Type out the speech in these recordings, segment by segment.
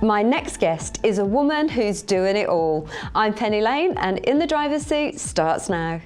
My next guest is a woman who's doing it all. I'm Penny Lane, and In the Driver's Seat starts now.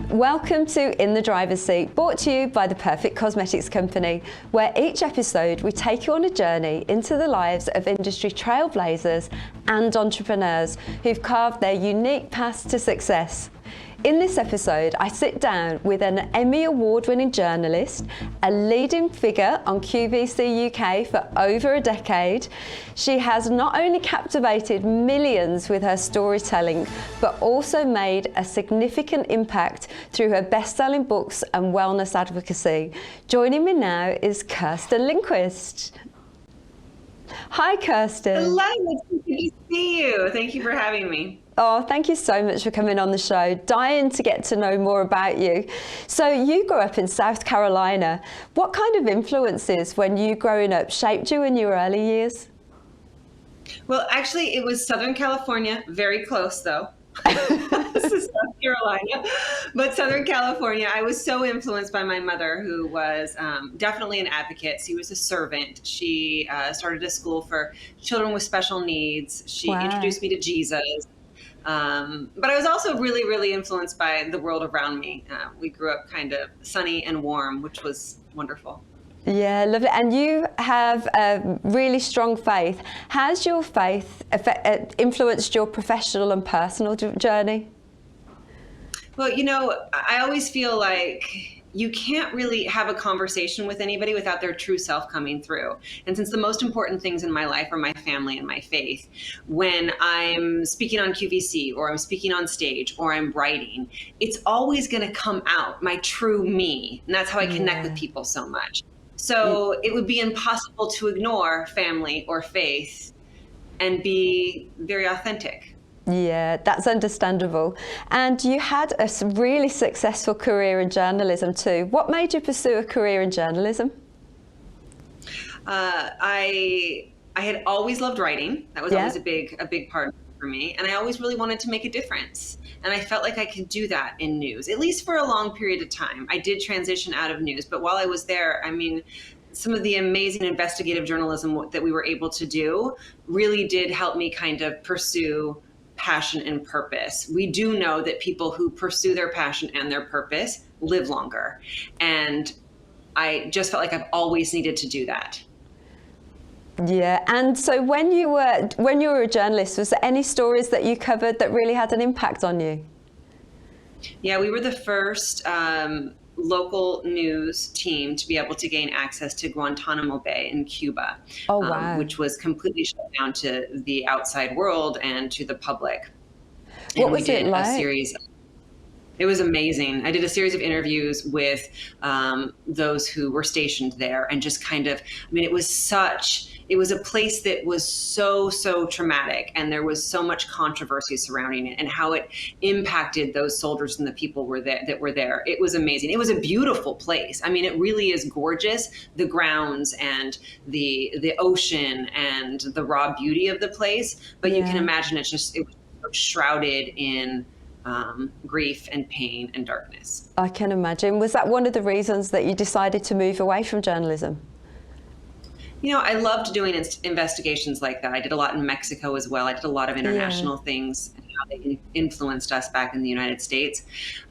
Welcome to In the Driver's Seat, brought to you by the Perfect Cosmetics Company, where each episode we take you on a journey into the lives of industry trailblazers and entrepreneurs who've carved their unique paths to success. In this episode, I sit down with an Emmy Award-winning journalist, a leading figure on QVC UK for over a decade. She has not only captivated millions with her storytelling, but also made a significant impact through her best-selling books and wellness advocacy. Joining me now is Kirsten Lindquist. Hi, Kirsten. Hello, it's good to see you. Thank you for having me. Oh, thank you so much for coming on the show. Dying to get to know more about you. So you grew up in South Carolina. What kind of influences when you growing up shaped you in your early years? Well, actually, it was Southern California, very close though. This is South Carolina, but Southern California. I was so influenced by my mother, who was definitely an advocate. She was a servant. She started a school for children with special needs. She introduced me to Jesus. But I was also really, really influenced by the world around me. We grew up kind of sunny and warm, which was wonderful. Yeah, lovely. And you have a really strong faith. Has your faith influenced your professional and personal journey? Well, you know, I always feel like you can't really have a conversation with anybody without their true self coming through. And since the most important things in my life are my family and my faith, when I'm speaking on QVC or I'm speaking on stage or I'm writing, it's always going to come out, my true me. And that's how I connect with people so much. So it would be impossible to ignore family or faith and be very authentic. Yeah, that's understandable. And you had a really successful career in journalism too. What made you pursue a career in journalism? I had always loved writing. That was always a big part for me. And I always really wanted to make a difference. And I felt like I could do that in news, at least for a long period of time. I did transition out of news, but while I was there, I mean, some of the amazing investigative journalism that we were able to do really did help me kind of pursue passion and purpose. We do know that people who pursue their passion and their purpose live longer. And I just felt like I've always needed to do that. Yeah, and so when you were a journalist, was there any stories that you covered that really had an impact on you? Yeah, we were the first local news team to be able to gain access to Guantanamo Bay in Cuba, which was completely shut down to the outside world and to the public. What was it like? It was amazing. I did a series of interviews with those who were stationed there, and just kind of, I mean, it was a place that was so traumatic, and there was so much controversy surrounding it and how it impacted those soldiers and the people that were there. It was amazing. It was a beautiful place. I mean, it really is gorgeous. The grounds and the ocean and the raw beauty of the place. But you can imagine it was shrouded in grief and pain and darkness. I can imagine. Was that one of the reasons that you decided to move away from journalism? You know, I loved doing investigations like that. I did a lot in Mexico as well. I did a lot of international things and how they influenced us back in the United States.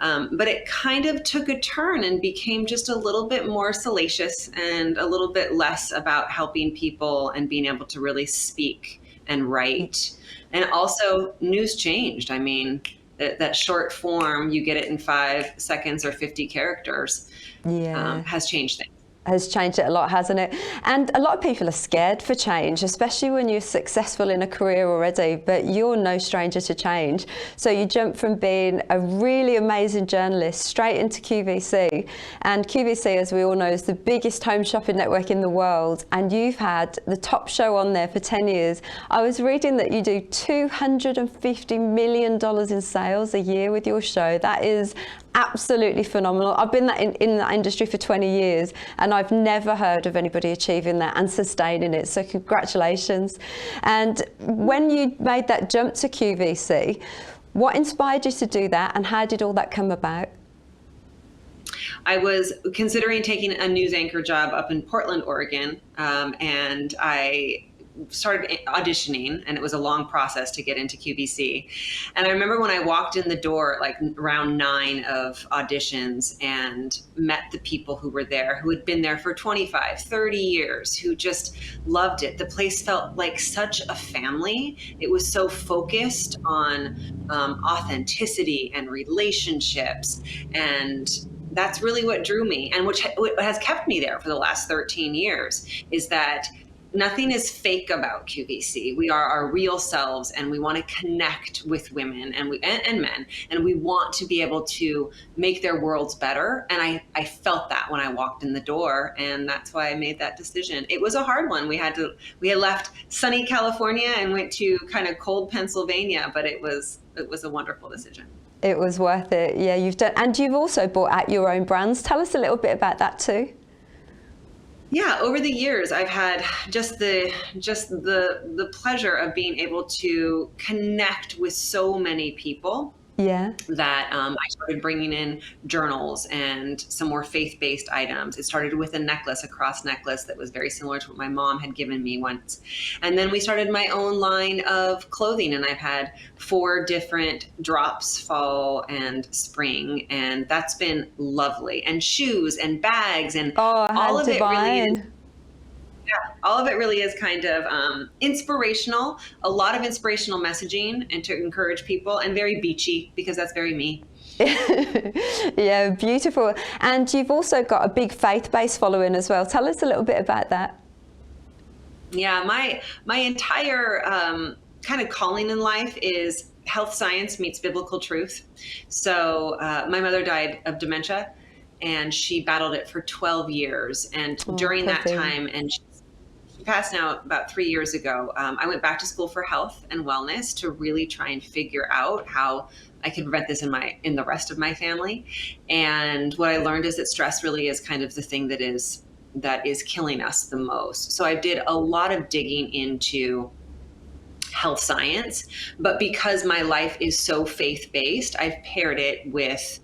But it kind of took a turn and became just a little bit more salacious and a little bit less about helping people and being able to really speak and write. And also news changed. I mean, that short form, you get it in 5 seconds or 50 characters, has changed things. Has changed it a lot, hasn't it? And a lot of people are scared for change, especially when you're successful in a career already, but you're no stranger to change. So you jump from being a really amazing journalist straight into QVC. And QVC, as we all know, is the biggest home shopping network in the world. And you've had the top show on there for 10 years. I was reading that you do $250 million in sales a year with your show. That is absolutely phenomenal. I've been in that industry for 20 years, and I've never heard of anybody achieving that and sustaining it. So congratulations. And when you made that jump to QVC, what inspired you to do that, and how did all that come about? I was considering taking a news anchor job up in Portland, Oregon, and I started auditioning, and it was a long process to get into QVC. And I remember when I walked in the door, like round 9 of auditions, and met the people who were there, who had been there for 25, 30 years, who just loved it. The place felt like such a family. It was so focused on authenticity and relationships, and that's really what drew me, and what has kept me there for the last 13 years, is that nothing is fake about QVC. We are our real selves, and we want to connect with women and men, and we want to be able to make their worlds better. And I felt that when I walked in the door, and that's why I made that decision. It was a hard one. We had left sunny California and went to kind of cold Pennsylvania, but it was a wonderful decision. It was worth it. Yeah, you've also brought out your own brands. Tell us a little bit about that too. Yeah, over the years, I've had just the pleasure of being able to connect with so many people. Yeah. That I started bringing in journals and some more faith-based items. It started with a necklace, a cross necklace that was very similar to what my mom had given me once. And then we started my own line of clothing, and I've had 4 different drops, fall and spring, and that's been lovely. And shoes and bags, and all of it really is. Yeah, all of it really is kind of inspirational, a lot of inspirational messaging, and to encourage people, and very beachy, because that's very me. Yeah, beautiful. And you've also got a big faith-based following as well. Tell us a little bit about that. Yeah, my entire kind of calling in life is health science meets biblical truth. So my mother died of dementia, and she battled it for 12 years. And during that time, and she passed now about 3 years ago, I went back to school for health and wellness to really try and figure out how I could prevent this in the rest of my family. And what I learned is that stress really is kind of the thing that is killing us the most. So I did a lot of digging into health science, but because my life is so faith-based, I've paired it with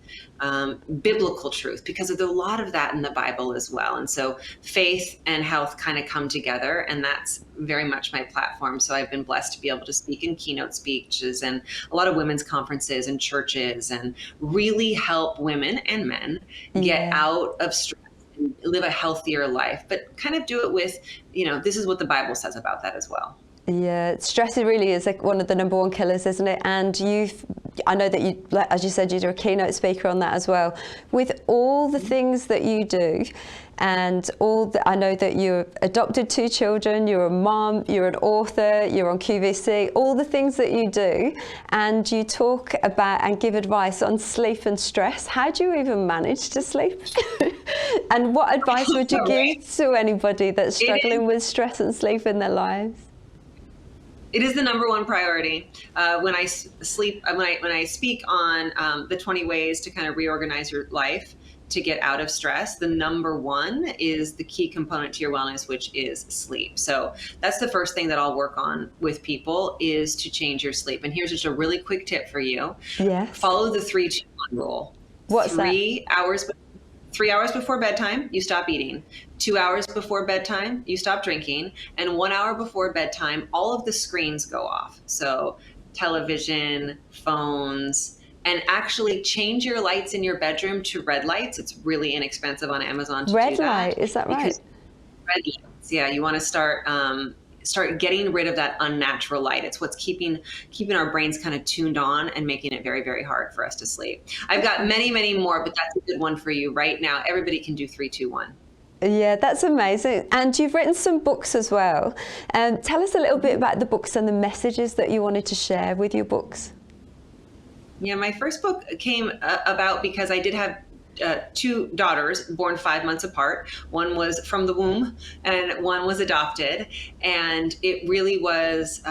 biblical truth, because there's a lot of that in the Bible as well. And so faith and health kind of come together, and that's very much my platform. So I've been blessed to be able to speak in keynote speeches and a lot of women's conferences and churches, and really help women and men get out of stress and live a healthier life, but kind of do it with, this is what the Bible says about that as well. Yeah, stress really is one of the #1 killers, isn't it? And I know that you, as you said, you're a keynote speaker on that as well. With all the things that you do, and I know that you're adopted 2 children, you're a mom, you're an author, you're on QVC, all the things that you do, and you talk about and give advice on sleep and stress. How do you even manage to sleep? And what advice would you give to anybody that's struggling with stress and sleep in their lives? It is the #1 priority. When I speak on the 20 ways to kind of reorganize your life to get out of stress, the #1 is the key component to your wellness, which is sleep. So that's the first thing that I'll work on with people, is to change your sleep. And here's just a really quick tip for you. Yes. Follow the 3-2-1 rule. What's that? 3 hours before bedtime, you stop eating. 2 hours before bedtime, you stop drinking. And 1 hour before bedtime, all of the screens go off. So television, phones, and actually change your lights in your bedroom to red lights. It's really inexpensive on Amazon to do that. Red light, is that right? Red lights, yeah. You want to start getting rid of that unnatural light. It's what's keeping our brains kind of tuned on and making it very, very hard for us to sleep. I've got many, many more, but that's a good one for you right now. Everybody can do 3-2-1. Yeah, that's amazing. And you've written some books as well. Tell us a little bit about the books and the messages that you wanted to share with your books. Yeah, my first book came about because I did have 2 daughters born 5 months apart. One was from the womb and one was adopted. And it really was,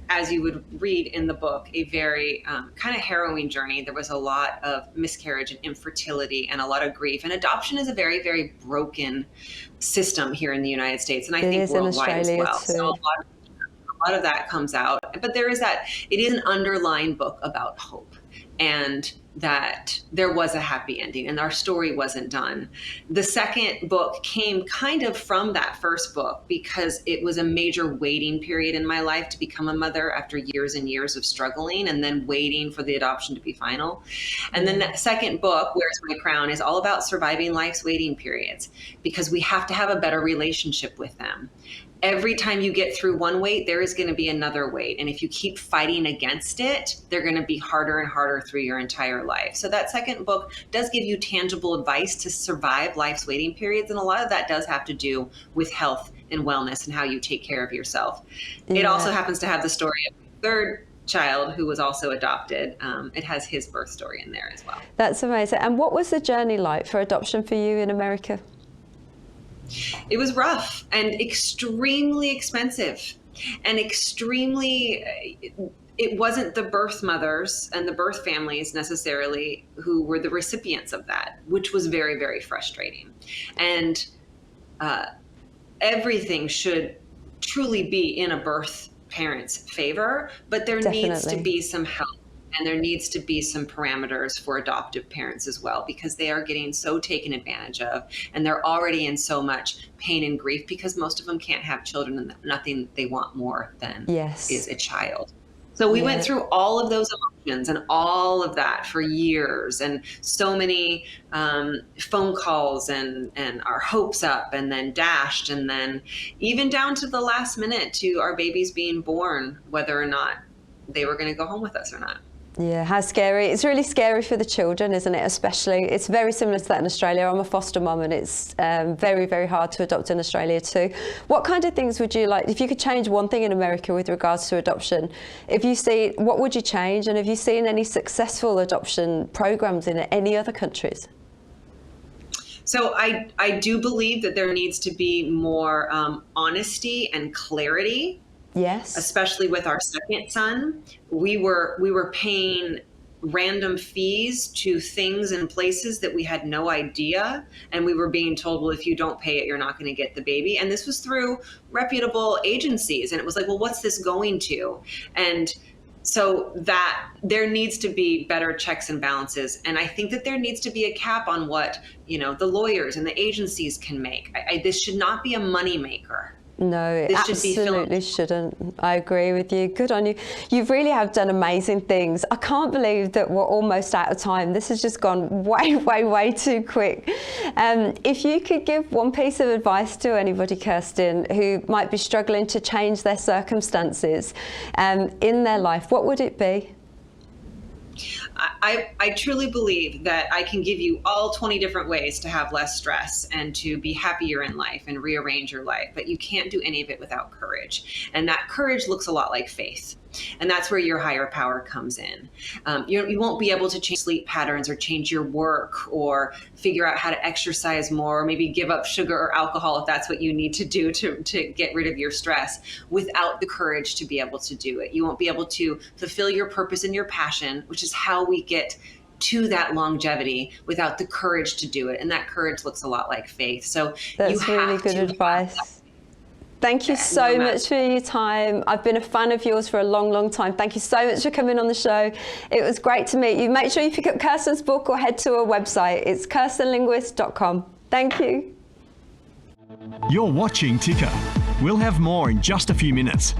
as you would read in the book, a very kind of harrowing journey. There was a lot of miscarriage and infertility and a lot of grief. And adoption is a very, very broken system here in the United States, and I think worldwide as well. So a lot of that comes out. But there is it is an underlying book about hope. And that there was a happy ending and our story wasn't done. The second book came kind of from that first book because it was a major waiting period in my life to become a mother after years and years of struggling and then waiting for the adoption to be final. And then that second book, Where's My Crown, is all about surviving life's waiting periods because we have to have a better relationship with them. Every time you get through one wait, there is going to be another wait. And if you keep fighting against it, they're going to be harder and harder through your entire life. So that second book does give you tangible advice to survive life's waiting periods. And a lot of that does have to do with health and wellness and how you take care of yourself. It also happens to have the story of the third child who was also adopted. It has his birth story in there as well. That's amazing. And what was the journey like for adoption for you in America? It was rough and extremely expensive and it wasn't the birth mothers and the birth families necessarily who were the recipients of that, which was very, very frustrating. And everything should truly be in a birth parent's favor, but there needs to be some help. And there needs to be some parameters for adoptive parents as well, because they are getting so taken advantage of and they're already in so much pain and grief because most of them can't have children and nothing they want more than is a child. So we went through all of those emotions and all of that for years and so many phone calls and our hopes up and then dashed and then even down to the last minute to our babies being born, whether or not they were going to go home with us or not. Yeah, how scary. It's really scary for the children, isn't it? Especially, it's very similar to that in Australia. I'm a foster mum and it's very, very hard to adopt in Australia too. What kind of things would you like, if you could change one thing in America with regards to adoption, if you see, what would you change? And have you seen any successful adoption programs in any other countries? So I do believe that there needs to be more honesty and clarity. Yes. Especially with our second son, we were paying random fees to things and places that we had no idea. And we were being told, well, if you don't pay it, you're not going to get the baby. And this was through reputable agencies. And it was like, well, what's this going to? And so that there needs to be better checks and balances. And I think that there needs to be a cap on what, the lawyers and the agencies can make. This should not be a moneymaker. No, it absolutely shouldn't. I agree with you. Good on you. You really have done amazing things. I can't believe that we're almost out of time. This has just gone way, way, way too quick. If you could give one piece of advice to anybody, Kirsten, who might be struggling to change their circumstances in their life, what would it be? I truly believe that I can give you all 20 different ways to have less stress and to be happier in life and rearrange your life, but you can't do any of it without courage. And that courage looks a lot like faith. And that's where your higher power comes in. You won't be able to change sleep patterns or change your work or figure out how to exercise more, or maybe give up sugar or alcohol if that's what you need to do to get rid of your stress without the courage to be able to do it. You won't be able to fulfill your purpose and your passion, which is how we get to that longevity, without the courage to do it. And that courage looks a lot like faith. So that's really good advice. Thank you so much for your time. I've been a fan of yours for a long, long time. Thank you so much for coming on the show. It was great to meet you. Make sure you pick up Kirsten's book or head to her website. It's kirstenlinguist.com. Thank you. You're watching Ticker. We'll have more in just a few minutes.